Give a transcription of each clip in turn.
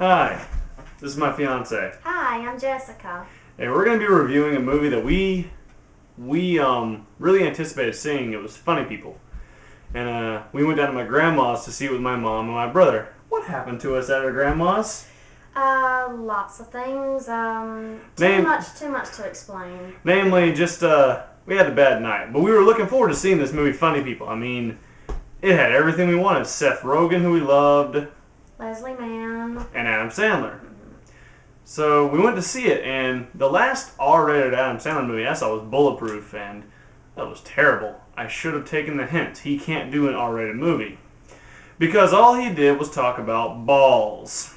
Hi, this is my fiance. Hi, I'm Jessica. And we're going to be reviewing a movie that we really anticipated seeing. It was Funny People. And we went down to my grandma's to see it with my mom and my brother. What happened to us at our grandma's? Lots of things. Too much to explain. Namely, just, we had a bad night. But we were looking forward to seeing this movie, Funny People. I mean, it had everything we wanted. Seth Rogen, who we loved. Leslie Mann. And Adam Sandler. So we went to see it, and the last R-rated Adam Sandler movie I saw was Bulletproof, and that was terrible. I should have taken the hint. He can't do an R-rated movie. Because all he did was talk about balls.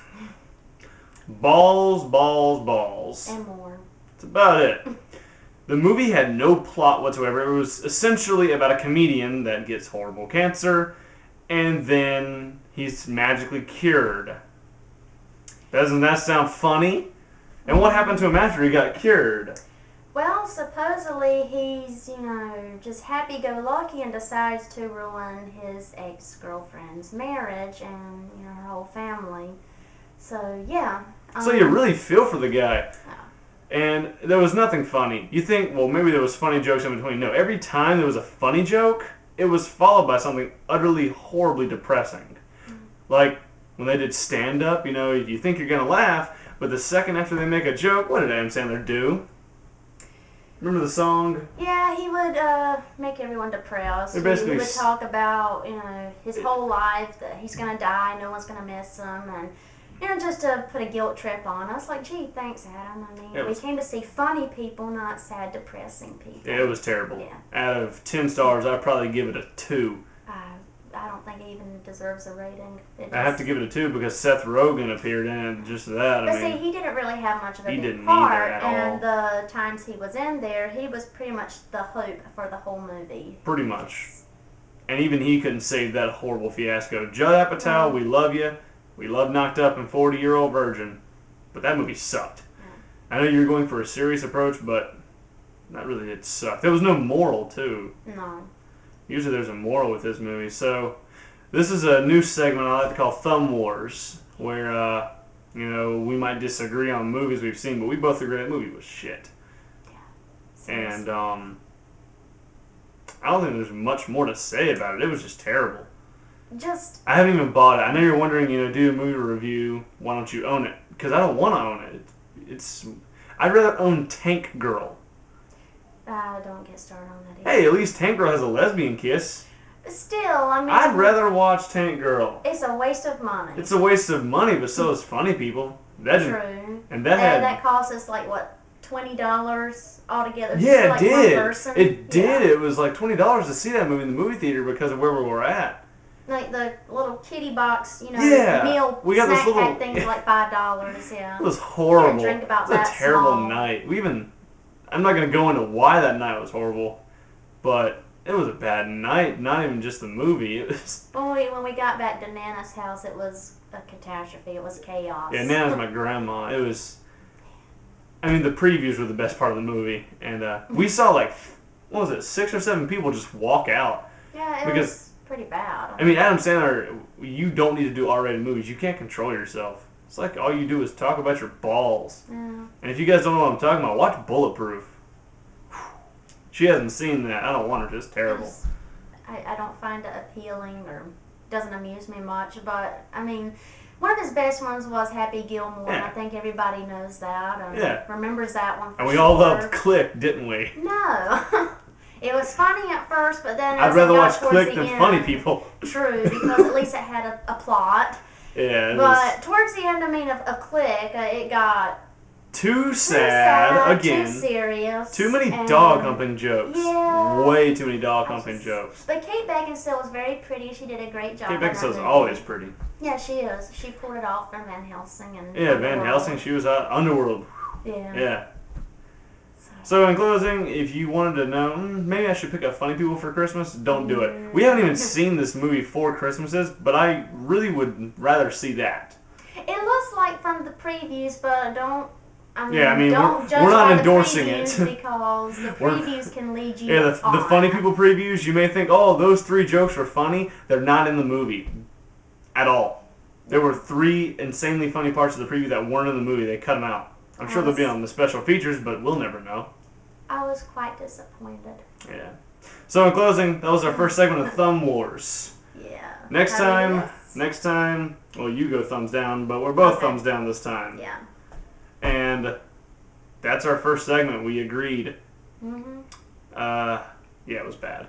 Balls, balls, balls. And more. That's about it. The movie had no plot whatsoever. It was essentially about a comedian that gets horrible cancer, and then he's magically cured. Doesn't that sound funny? And what happened to him after he got cured? Well, supposedly he's, just happy-go-lucky and decides to ruin his ex-girlfriend's marriage and, her whole family. So, yeah. So you really feel for the guy. And there was nothing funny. You think, well, maybe there was funny jokes in between. No, every time there was a funny joke, it was followed by something utterly, horribly depressing. Like, when they did stand-up, you think you're going to laugh, but the second after they make a joke, what did Adam Sandler do? Remember the song? Yeah, he would make everyone depressed. He would talk about, his whole life, that he's going to die, no one's going to miss him, and, just to put a guilt trip on us. Like, gee, thanks, Adam. I mean, we came to see funny people, not sad, depressing people. Yeah, it was terrible. Yeah. Out of 10 stars, I'd probably give it a 2. I don't think it even deserves a rating. I have to give it a 2 because Seth Rogen appeared in it, just that. But see, he didn't really have much of a big either part, at and the times he was in there, he was pretty much the hope for the whole movie. Pretty much. And even he couldn't save that horrible fiasco. Judd Apatow, we love you. We love Knocked Up and 40-Year-Old Virgin. But that movie sucked. I know you were going for a serious approach, but that really did suck. There was no moral, too. No. Usually there's a moral with this movie. So this is a new segment I like to call Thumb Wars, where, we might disagree on movies we've seen, but we both agree that movie was shit. Yeah. And I don't think there's much more to say about it. It was just terrible. I haven't even bought it. I know you're wondering, do a movie review. Why don't you own it? Because I don't want to own it. I'd rather own Tank Girl. Don't get started on that either. Hey, at least Tank Girl has a lesbian kiss. Still, I mean... I'd rather watch Tank Girl. It's a waste of money. It's a waste of money, but so is Funny People. True. And that cost us, $20 altogether? Yeah, it did. One person? It did. It was like $20 to see that movie in the movie theater because of where we were at. Like the little kitty box, meal we got snack this little pack things like $5, yeah. It was horrible. Drink about it was that a terrible small. night. I'm not going to go into why that night was horrible, but it was a bad night. Not even just the movie. It was. When we got back to Nana's house, it was a catastrophe. It was chaos. Yeah, Nana's my grandma. It was. I mean, the previews were the best part of the movie, and we saw 6 or 7 people just walk out. Yeah, it was pretty bad. I mean, Adam Sandler, you don't need to do R-rated movies. You can't control yourself. It's like all you do is talk about your balls. Yeah. And if you guys don't know what I'm talking about, watch Bulletproof. She hasn't seen that. I don't want her. It's terrible. I don't find it appealing or doesn't amuse me much. But, I mean, one of his best ones was Happy Gilmore. Yeah. And I think everybody knows that and remembers that one for And we all loved Click, didn't we? No. It was funny at first, but then I'd rather watch Click than Funny People. True, because at least it had a plot. Yeah, but towards the end, of Click, it got too sad again. Too serious. Too many dog humping jokes. Yeah. Way too many dog humping jokes. But Kate Beckinsale was very pretty. She did a great job. Kate Beckinsale's always pretty. Yeah, she is. She pulled it off from Van Helsing and Van Helsing. She was Underworld. Yeah. Yeah. So in closing, if you wanted to know, maybe I should pick up Funny People for Christmas, don't do it. We haven't even seen this movie for Christmases, but I really would rather see that. It looks like from the previews, but don't we're judge not by endorsing the it. Because the previews can lead you the Funny People previews, you may think, oh, those 3 jokes were funny. They're not in the movie at all. There were 3 insanely funny parts of the preview that weren't in the movie. They cut them out. I'm sure they'll be on the special features, but we'll never know. I was quite disappointed. Yeah. So in closing, that was our first segment of Thumb Wars. Yeah. Next time, well, you go thumbs down, but we're both thumbs down this time. Yeah. And that's our first segment. We agreed. Mm-hmm. Yeah, it was bad.